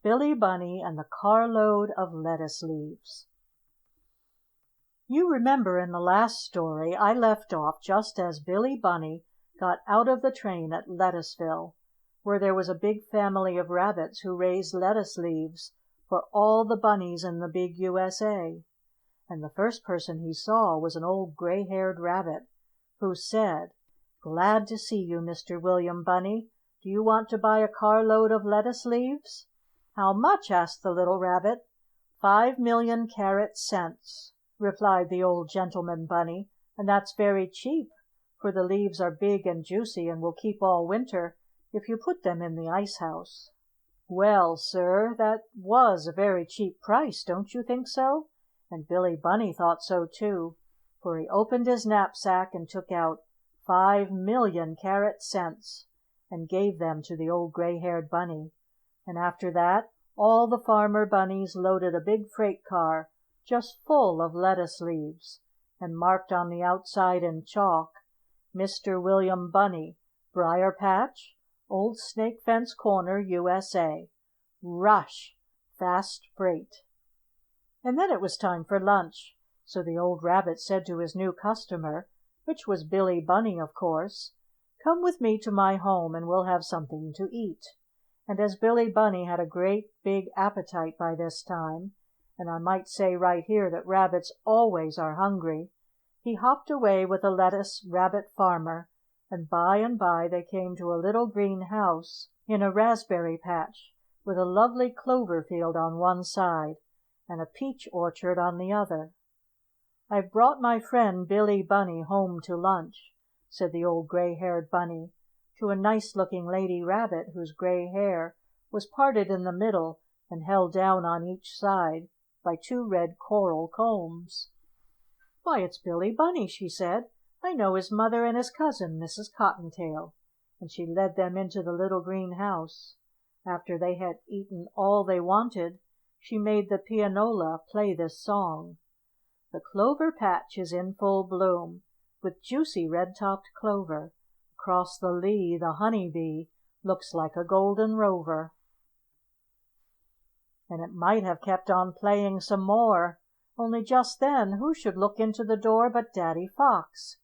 Billy Bunny and the Carload of Lettuce Leaves. You remember in the last story I left off just as Billy Bunny got out of the train at Lettuceville, where there was a big family of rabbits who raised lettuce leaves for all the bunnies in the big USA. And the first person he saw was an old gray-haired rabbit, who said, "Glad to see you, Mr. William Bunny. Do you want to buy a carload of lettuce leaves?" "How much?" asked the little rabbit. 5,000,000 carat cents, replied the old gentleman bunny, "and that's very cheap, for the leaves are big and juicy and will keep all winter if you put them in the ice house." Well, sir, that was a very cheap price, don't you think so? And Billy Bunny thought so too, for he opened his knapsack and took out 5,000,000 carat cents and gave them to the old gray-haired bunny. And after that all the farmer bunnies loaded a big freight car just full of lettuce leaves, and marked on the outside in chalk, "Mr. William Bunny, Briar Patch, Old Snake Fence Corner, USA. Rush! Fast freight." And then it was time for lunch, so the old rabbit said to his new customer, which was Billy Bunny, of course, "Come with me to my home and we'll have something to eat." And as Billy Bunny had a great big appetite by this time, and I might say right here that rabbits always are hungry, he hopped away with the lettuce rabbit farmer, and by they came to a little green house in a raspberry patch, with a lovely clover field on one side and a peach orchard on the other. "I've brought my friend Billy Bunny home to lunch," said the old gray-haired bunny to a nice-looking lady rabbit whose gray hair was parted in the middle and held down on each side by two red coral combs. "Why, it's Billy Bunny," she said. "I know his mother and his cousin, Mrs. Cottontail." And she led them into the little green house. After they had eaten all they wanted, she made the pianola play this song: "The clover patch is in full bloom, with juicy red-topped clover. Across the lea the honey bee looks like a golden rover." And it might have kept on playing some more, only just then who should look into the door but Daddy Fox.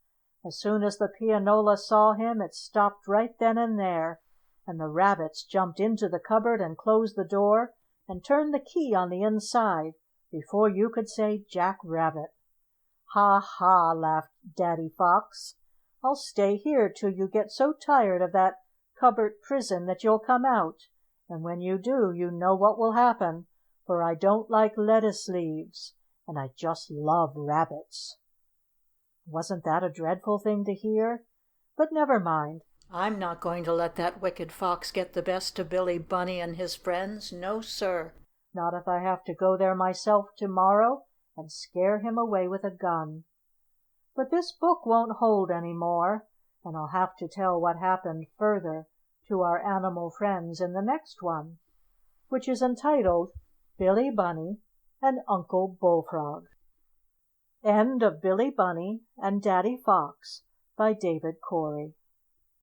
As soon as the pianola saw him, it stopped right then and there, and the rabbits jumped into the cupboard and closed the door and turned the key on the inside before you could say Jack Rabbit. "Ha, ha!" laughed Daddy Fox. "I'll stay here till you get so tired of that cupboard prison that you'll come out, and when you do you know what will happen, for I don't like lettuce leaves, and I just love rabbits." Wasn't that a dreadful thing to hear? But never mind. I'm not going to let that wicked fox get the best of Billy Bunny and his friends. No, sir. Not if I have to go there myself tomorrow and scare him away with a gun. But this book won't hold any more, and I'll have to tell what happened further to our animal friends in the next one, which is entitled Billy Bunny and Uncle Bullfrog. End of Billy Bunny and Daddy Fox by David Cory.